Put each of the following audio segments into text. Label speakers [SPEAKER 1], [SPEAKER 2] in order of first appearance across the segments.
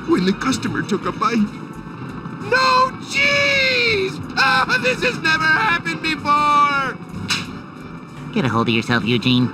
[SPEAKER 1] when the customer took a bite. No cheese! Ah, this has never happened before!
[SPEAKER 2] Get a hold of yourself, Eugene.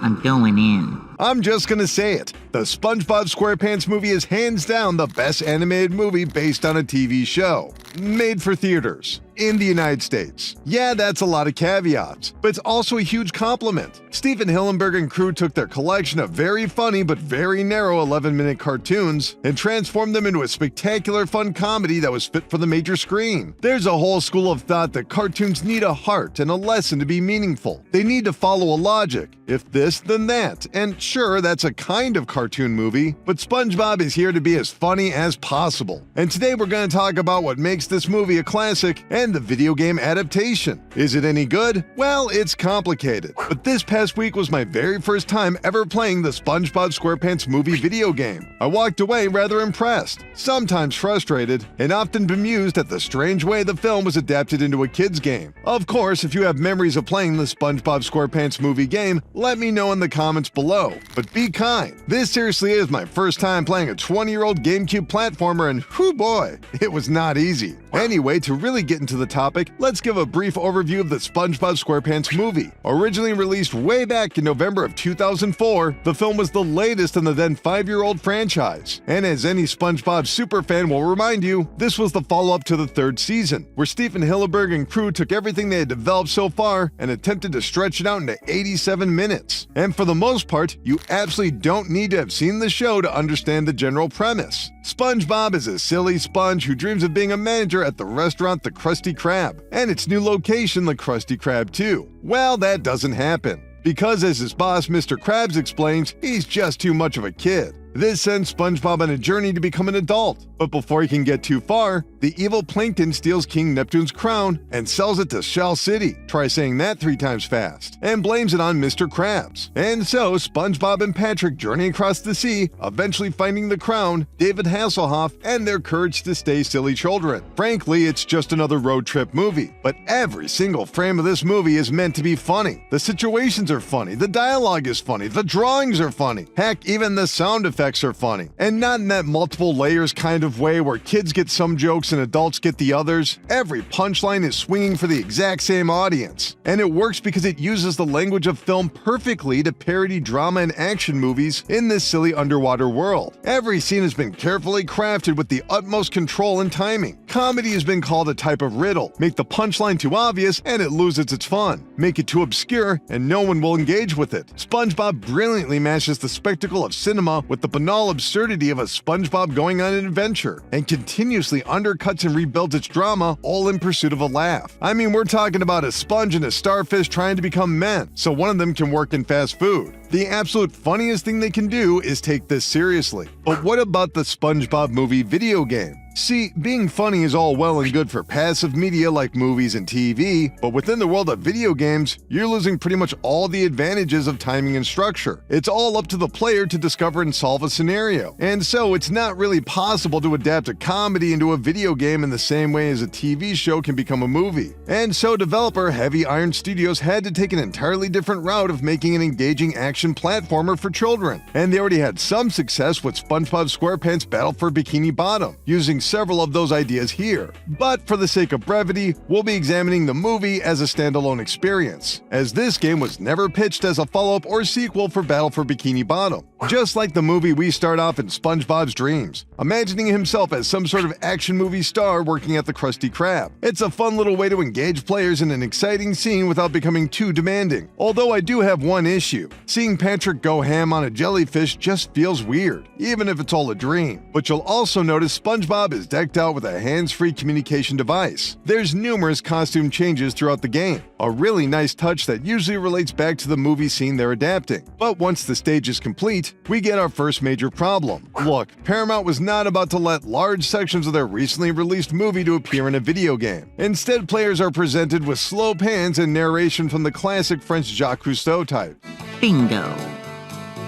[SPEAKER 2] I'm going in.
[SPEAKER 3] I'm just gonna say it. The SpongeBob SquarePants movie is hands down the best animated movie based on a TV show. Made for theaters. In the United States. Yeah, that's a lot of caveats, but it's also a huge compliment. Stephen Hillenburg and crew took their collection of very funny but very narrow 11-minute cartoons and transformed them into a spectacular fun comedy that was fit for the major screen. There's a whole school of thought that cartoons need a heart and a lesson to be meaningful. They need to follow a logic. If this, then that. And sure, that's a kind of cartoon movie, but SpongeBob is here to be as funny as possible. And today we're going to talk about what makes this movie a classic and the video game adaptation. Is it any good? Well, it's complicated. But this past week was my very first time ever playing the SpongeBob SquarePants movie video game. I walked away rather impressed, sometimes frustrated, and often bemused at the strange way the film was adapted into a kid's game. Of course, if you have memories of playing the SpongeBob SquarePants movie game, let me know in the comments below. But be kind. This seriously is my first time playing a 20-year-old GameCube platformer, and whoo boy, it was not easy. Anyway, to really get into the topic, let's give a brief overview of the SpongeBob SquarePants movie. Originally released way back in November of 2004, the film was the latest in the then 5-year-old franchise. And as any SpongeBob superfan will remind you, this was the follow-up to the third season, where Stephen Hillenburg and crew took everything they had developed so far and attempted to stretch it out into 87 minutes. And for the most part, you absolutely don't need to have seen the show to understand the general premise. SpongeBob is a silly sponge who dreams of being a manager at the restaurant The Krusty Krab, and its new location, the Krusty Krab 2. Well, that doesn't happen, because as his boss, Mr. Krabs, explains, he's just too much of a kid. This sends SpongeBob on a journey to become an adult, but before he can get too far, the evil Plankton steals King Neptune's crown and sells it to Shell City, try saying that 3 times fast, and blames it on Mr. Krabs. And so, SpongeBob and Patrick journey across the sea, eventually finding the crown, David Hasselhoff, and their courage to stay silly children. Frankly, it's just another road trip movie, but every single frame of this movie is meant to be funny. The situations are funny, the dialogue is funny, the drawings are funny, heck, even the sound effects are funny, and not in that multiple layers kind of way where kids get some jokes and adults get the others. Every punchline is swinging for the exact same audience, and it works because it uses the language of film perfectly to parody drama and action movies in this silly underwater world. Every scene has been carefully crafted with the utmost control and timing. Comedy has been called a type of riddle. Make the punchline too obvious and it loses its fun. Make it too obscure and no one will engage with it. SpongeBob brilliantly matches the spectacle of cinema with the banal absurdity of a SpongeBob going on an adventure, and continuously undercuts and rebuilds its drama, all in pursuit of a laugh. I mean, we're talking about a sponge and a starfish trying to become men, so one of them can work in fast food. The absolute funniest thing they can do is take this seriously. But what about the SpongeBob movie video game? See, being funny is all well and good for passive media like movies and TV, but within the world of video games, you're losing pretty much all the advantages of timing and structure. It's all up to the player to discover and solve a scenario. And so it's not really possible to adapt a comedy into a video game in the same way as a TV show can become a movie. And so developer Heavy Iron Studios had to take an entirely different route of making an engaging action platformer for children. And they already had some success with SpongeBob SquarePants Battle for Bikini Bottom, using several of those ideas here. But for the sake of brevity, we'll be examining the movie as a standalone experience, as this game was never pitched as a follow-up or sequel for Battle for Bikini Bottom. Just like the movie, we start off in SpongeBob's dreams, imagining himself as some sort of action movie star working at the Krusty Krab. It's a fun little way to engage players in an exciting scene without becoming too demanding. Although I do have one issue. Seeing Patrick go ham on a jellyfish just feels weird, even if it's all a dream. But you'll also notice SpongeBob is decked out with a hands-free communication device. There's numerous costume changes throughout the game, a really nice touch that usually relates back to the movie scene they're adapting. But once the stage is complete, we get our first major problem. Look, Paramount was not about to let large sections of their recently released movie to appear in a video game. Instead, players are presented with slow pans and narration from the classic French Jacques Cousteau type.
[SPEAKER 2] Bingo.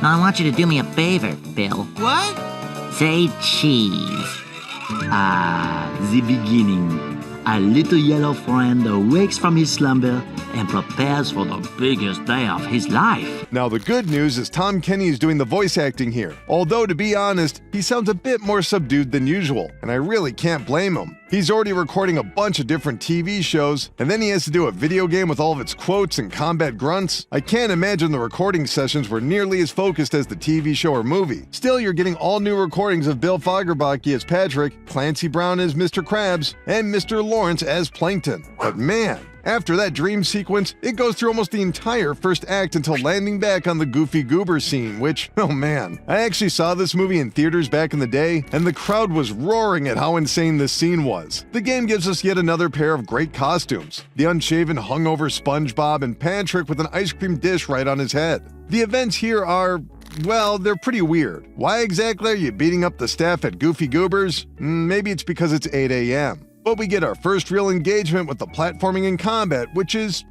[SPEAKER 2] Now I want you to do me a favor, Bill.
[SPEAKER 4] What?
[SPEAKER 2] Say cheese. Ah, the beginning.
[SPEAKER 4] a little yellow friend awakes from his slumber and prepares for the biggest day of his life.
[SPEAKER 3] Now the good news is Tom Kenny is doing the voice acting here, although to be honest, he sounds a bit more subdued than usual, and I really can't blame him. He's already recording a bunch of different TV shows, and then he has to do a video game with all of its quotes and combat grunts. I can't imagine the recording sessions were nearly as focused as the TV show or movie. Still, you're getting all new recordings of Bill Fagerbakke as Patrick, Clancy Brown as Mr. Krabs, and Mr. Lawrence as Plankton. But man, after that dream sequence, it goes through almost the entire first act until landing back on the Goofy Goober scene, which, oh man, I actually saw this movie in theaters back in the day, and the crowd was roaring at how insane this scene was. The game gives us yet another pair of great costumes: the unshaven, hungover SpongeBob and Patrick with an ice cream dish right on his head. The events here are, well, they're pretty weird. Why exactly are you beating up the staff at Goofy Goober's? Maybe it's because it's 8 a.m. But we get our first real engagement with the platforming and combat, which is,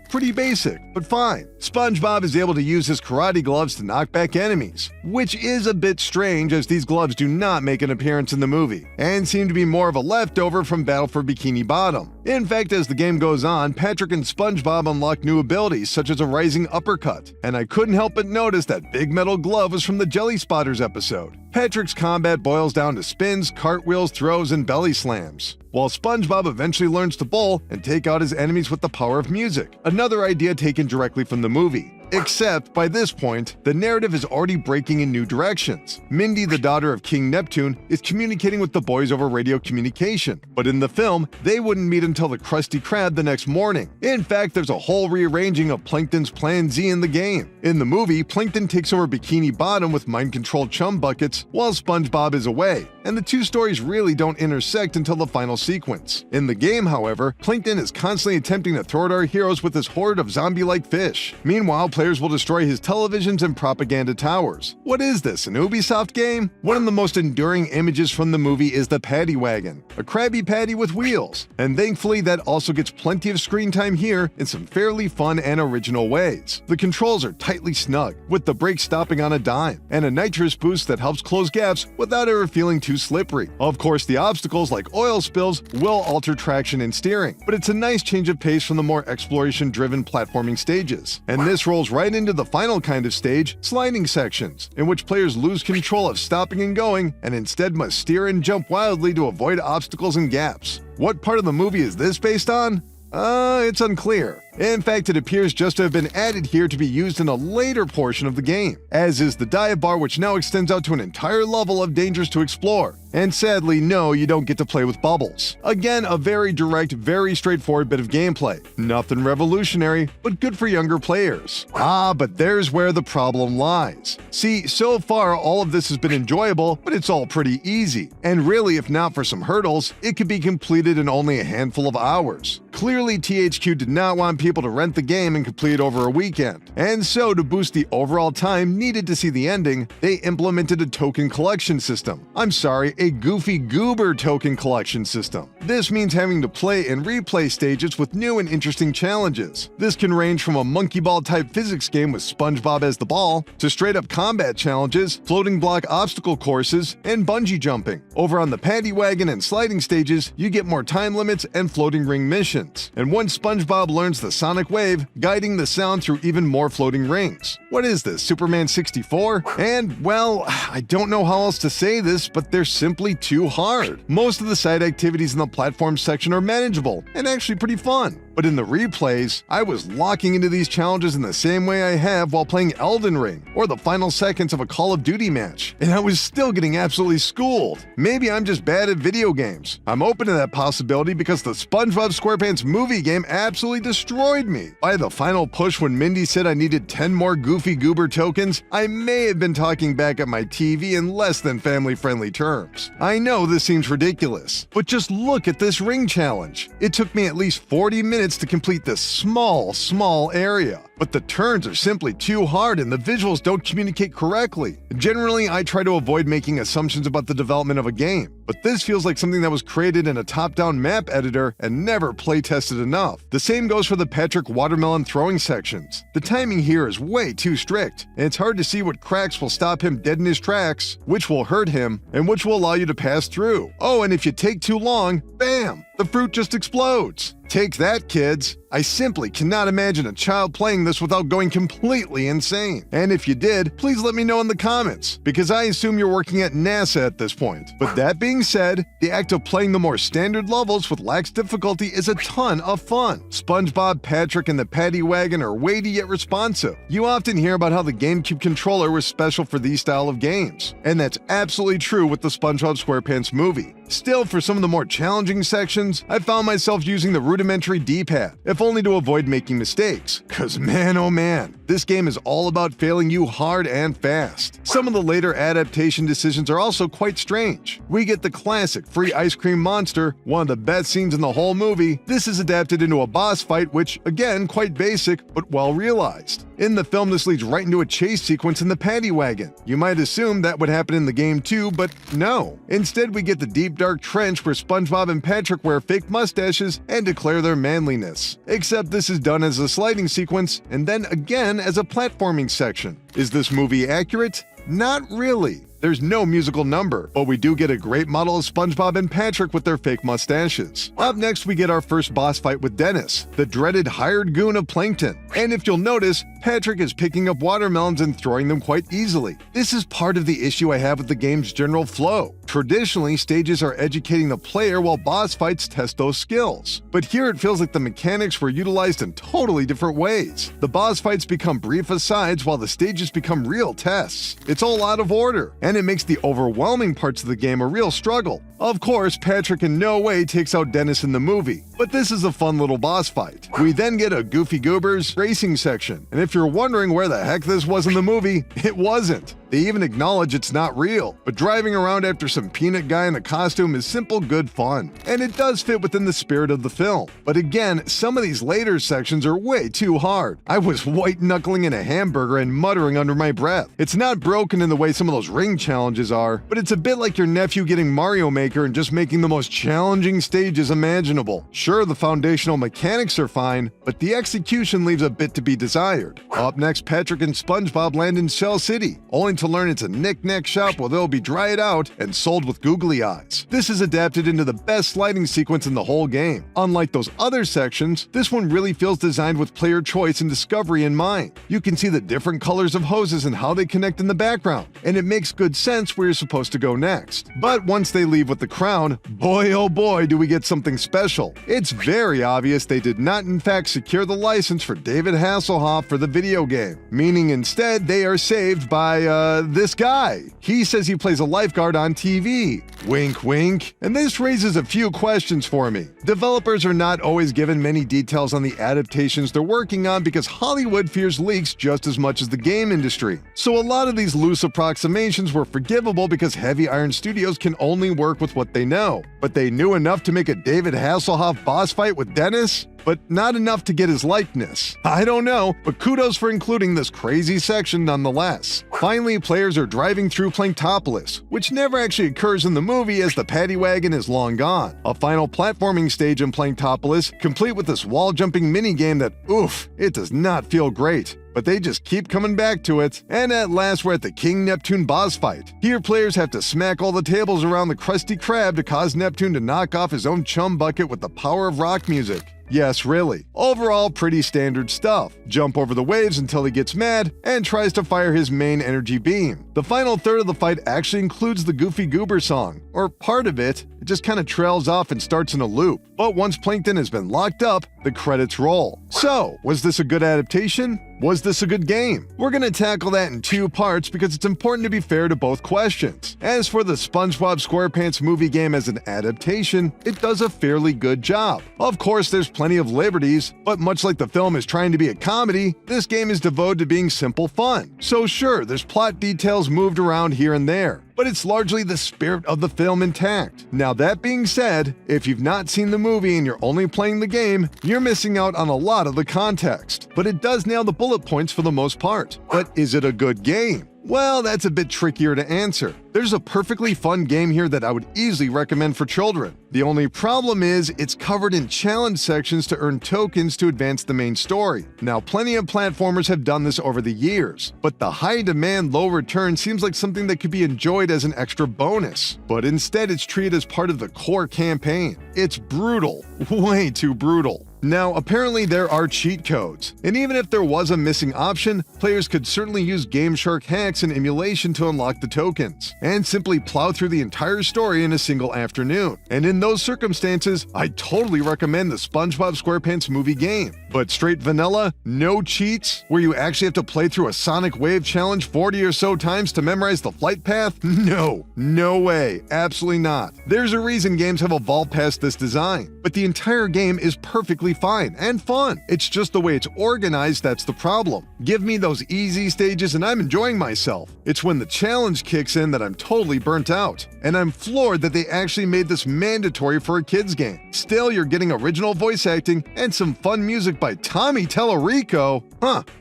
[SPEAKER 3] pretty basic, but fine. SpongeBob is able to use his karate gloves to knock back enemies, which is a bit strange as these gloves do not make an appearance in the movie, and seem to be more of a leftover from Battle for Bikini Bottom. In fact, as the game goes on, Patrick and SpongeBob unlock new abilities such as a rising uppercut, and I couldn't help but notice that big metal glove was from the Jelly Spotters episode. Patrick's combat boils down to spins, cartwheels, throws, and belly slams, while SpongeBob eventually learns to bowl and take out his enemies with the power of music, another idea taken directly from the movie. Except, by this point, the narrative is already breaking in new directions. Mindy, the daughter of King Neptune, is communicating with the boys over radio communication, but in the film, they wouldn't meet until the Krusty Krab the next morning. In fact, there's a whole rearranging of Plankton's Plan Z in the game. In the movie, Plankton takes over Bikini Bottom with mind-controlled chum buckets, while SpongeBob is away, and the two stories really don't intersect until the final sequence. In the game, however, Plankton is constantly attempting to thwart our heroes with his horde of zombie-like fish. Meanwhile, players will destroy his televisions and propaganda towers. What is this, an Ubisoft game? One of the most enduring images from the movie is the Patty Wagon, a Krabby Patty with wheels, and thankfully that also gets plenty of screen time here in some fairly fun and original ways. The controls are tightly snug, with the brakes stopping on a dime, and a nitrous boost that helps close gaps without ever feeling too slippery. Of course, the obstacles like oil spills will alter traction and steering, but it's a nice change of pace from the more exploration-driven platforming stages. And this rolls right into the final kind of stage, sliding sections, in which players lose control of stopping and going and instead must steer and jump wildly to avoid obstacles and gaps. What part of the movie is this based on? It's unclear. In fact, it appears just to have been added here to be used in a later portion of the game, as is the dive bar, which now extends out to an entire level of dangers to explore. And sadly, no, you don't get to play with bubbles. Again, a very direct, very straightforward bit of gameplay. Nothing revolutionary, but good for younger players. But there's where the problem lies. See, so far all of this has been enjoyable, but it's all pretty easy. And really, if not for some hurdles, it could be completed in only a handful of hours. Clearly, THQ did not want people to rent the game and complete it over a weekend. And so, to boost the overall time needed to see the ending, they implemented a token collection system. I'm sorry, a Goofy Goober token collection system. This means having to play and replay stages with new and interesting challenges. This can range from a monkey ball type physics game with SpongeBob as the ball, to straight up combat challenges, floating block obstacle courses, and bungee jumping. Over on the Paddy Wagon and sliding stages, you get more time limits and floating ring missions. And once SpongeBob learns the sonic wave, guiding the sound through even more floating rings. What is this, Superman 64? And, well, I don't know how else to say this, but they're simply too hard. Most of the side activities in the platform section are manageable and actually pretty fun. But in the replays, I was locking into these challenges in the same way I have while playing Elden Ring or the final seconds of a Call of Duty match, and I was still getting absolutely schooled. Maybe I'm just bad at video games. I'm open to that possibility because the SpongeBob SquarePants movie game absolutely destroyed me. By the final push when Mindy said I needed 10 more Goofy Goober tokens, I may have been talking back at my TV in less than family-friendly terms. I know this seems ridiculous, but just look at this ring challenge. It took me at least 40 minutes to complete this small area. But the turns are simply too hard and the visuals don't communicate correctly. Generally, I try to avoid making assumptions about the development of a game, but this feels like something that was created in a top-down map editor and never play-tested enough. The same goes for the Patrick watermelon throwing sections. The timing here is way too strict, and it's hard to see what cracks will stop him dead in his tracks, which will hurt him, and which will allow you to pass through. Oh, and if you take too long, bam! The fruit just explodes. Take that, kids. I simply cannot imagine a child playing this without going completely insane. And if you did, please let me know in the comments, because I assume you're working at NASA at this point. But that being said, the act of playing the more standard levels with lax difficulty is a ton of fun. SpongeBob, Patrick, and the Paddy Wagon are weighty yet responsive. You often hear about how the GameCube controller was special for these style of games, and that's absolutely true with the SpongeBob SquarePants movie. Still, for some of the more challenging sections, I found myself using the rudimentary D-pad, if only to avoid making mistakes. Cause man oh man, this game is all about failing you hard and fast. Some of the later adaptation decisions are also quite strange. We get the classic free ice cream monster, one of the best scenes in the whole movie. This is adapted into a boss fight, which, again, quite basic, but well realized. In the film, this leads right into a chase sequence in the Paddy Wagon. You might assume that would happen in the game too, but no. Instead, we get the deep dark trench where SpongeBob and Patrick wear fake mustaches and declare their manliness. Except this is done as a sliding sequence and then again as a platforming section. Is this movie accurate? Not really. There's no musical number, but we do get a great model of SpongeBob and Patrick with their fake mustaches. Up next, we get our first boss fight with Dennis, the dreaded hired goon of Plankton. And if you'll notice, Patrick is picking up watermelons and throwing them quite easily. This is part of the issue I have with the game's general flow. Traditionally, stages are educating the player while boss fights test those skills. But here it feels like the mechanics were utilized in totally different ways. The boss fights become brief asides while the stages become real tests. It's all out of order, and it makes the overwhelming parts of the game a real struggle. Of course, Patrick in no way takes out Dennis in the movie, but this is a fun little boss fight. We then get a Goofy Goober's racing section, and if you're wondering where the heck this was in the movie, it wasn't. They even acknowledge it's not real, but driving around after some peanut guy in a costume is simple good fun, and it does fit within the spirit of the film. But again, some of these later sections are way too hard. I was white-knuckling in a hamburger and muttering under my breath. It's not broken in the way some of those ring challenges are, but it's a bit like your nephew getting Mario Maker and just making the most challenging stages imaginable. Sure, the foundational mechanics are fine, but the execution leaves a bit to be desired. Up next, Patrick and SpongeBob land in Shell City, only to learn it's a knick-knack shop where they'll be dried out and sold with googly eyes. This is adapted into the best sliding sequence in the whole game. Unlike those other sections, this one really feels designed with player choice and discovery in mind. You can see the different colors of hoses and how they connect in the background, and it makes good sense where you're supposed to go next. But once they leave with the crown, boy oh boy do we get something special. It's very obvious they did not in fact secure the license for David Hasselhoff for the video game, meaning instead they are saved by, this guy. He says he plays a lifeguard on TV. Wink wink. And this raises a few questions for me. Developers are not always given many details on the adaptations they're working on because Hollywood fears leaks just as much as the game industry. So a lot of these loose approximations were forgivable because Heavy Iron Studios can only work with what they know. But they knew enough to make a David Hasselhoff boss fight with Dennis? But not enough to get his likeness. I don't know, but kudos for including this crazy section nonetheless. Finally, players are driving through Planktopolis, which never actually occurs in the movie as the Paddy Wagon is long gone. A final platforming stage in Planktopolis, complete with this wall-jumping minigame that, oof, it does not feel great. But they just keep coming back to it, and at last we're at the King Neptune boss fight. Here players have to smack all the tables around the Krusty Krab to cause Neptune to knock off his own chum bucket with the power of rock music. Yes, really. Overall, pretty standard stuff. Jump over the waves until he gets mad and tries to fire his main energy beam. The final third of the fight actually includes the Goofy Goober song, or part of it. It just kind of trails off and starts in a loop. But once Plankton has been locked up, the credits roll. So, was this a good adaptation? Was this a good game? We're going to tackle that in two parts because it's important to be fair to both questions. As for the SpongeBob SquarePants movie game as an adaptation, it does a fairly good job. Of course, there's plenty of liberties, but much like the film is trying to be a comedy, this game is devoted to being simple fun. So sure, there's plot details moved around here and there, but it's largely the spirit of the film intact. Now that being said, if you've not seen the movie and you're only playing the game, you're missing out on a lot of the context. But it does nail the bullet points for the most part. But is it a good game? Well, that's a bit trickier to answer. There's a perfectly fun game here that I would easily recommend for children. The only problem is it's covered in challenge sections to earn tokens to advance the main story. Now, plenty of platformers have done this over the years, but the high demand, low return seems like something that could be enjoyed as an extra bonus. But instead, it's treated as part of the core campaign. It's brutal, way too brutal. Now, apparently there are cheat codes, and even if there was a missing option, players could certainly use GameShark hacks and emulation to unlock the tokens, and simply plow through the entire story in a single afternoon. And in those circumstances, I totally recommend the SpongeBob SquarePants movie game. But straight vanilla, no cheats, where you actually have to play through a Sonic Wave challenge 40 or so times to memorize the flight path? No way, absolutely not. There's a reason games have evolved past this design, but the entire game is perfectly fine and fun. It's just the way it's organized that's the problem. Give me those easy stages and I'm enjoying myself. It's when the challenge kicks in that I'm totally burnt out. And I'm floored that they actually made this mandatory for a kids game. Still, you're getting original voice acting and some fun music by Tommy Tellerico.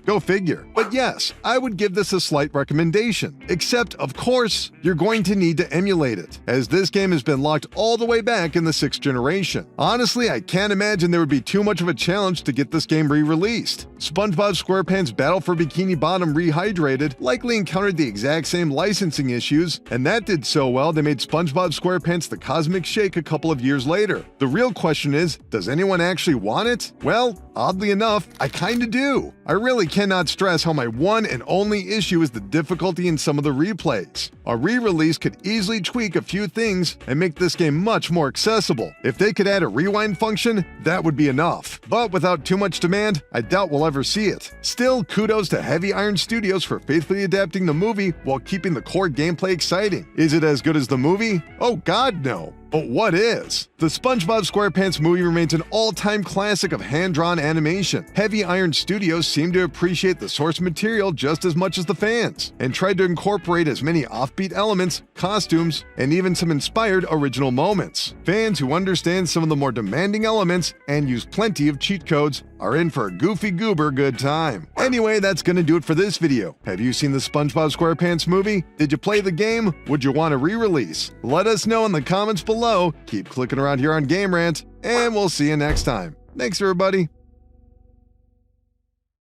[SPEAKER 3] Go figure. But yes, I would give this a slight recommendation. Except, of course, you're going to need to emulate it, as this game has been locked all the way back in the 6th generation. Honestly, I can't imagine there would be too much of a challenge to get this game re-released. SpongeBob SquarePants Battle for Bikini Bottom Rehydrated likely encountered the exact same licensing issues, and that did so well they made SpongeBob SquarePants The Cosmic Shake a couple of years later. The real question is, does anyone actually want it? Well, oddly enough, I kinda do. I really cannot stress how my one and only issue is the difficulty in some of the replays. A re-release could easily tweak a few things and make this game much more accessible. If they could add a rewind function, that would be enough. But without too much demand, I doubt we'll ever see it. Still, kudos to Heavy Iron Studios for faithfully adapting the movie while keeping the core gameplay exciting. Is it as good as the movie? Oh God, no. But what is? The SpongeBob SquarePants movie remains an all-time classic of hand-drawn animation. Heavy Iron Studios seem to appreciate the source material just as much as the fans, and tried to incorporate as many offbeat elements, costumes, and even some inspired original moments. Fans who understand some of the more demanding elements and use plenty of cheat codes are in for a goofy goober good time. Anyway, that's gonna do it for this video. Have you seen the SpongeBob SquarePants movie? Did you play the game? Would you want a re-release? Let us know in the comments below. Keep clicking around here on Game Rant, and we'll see you next time. Thanks, everybody.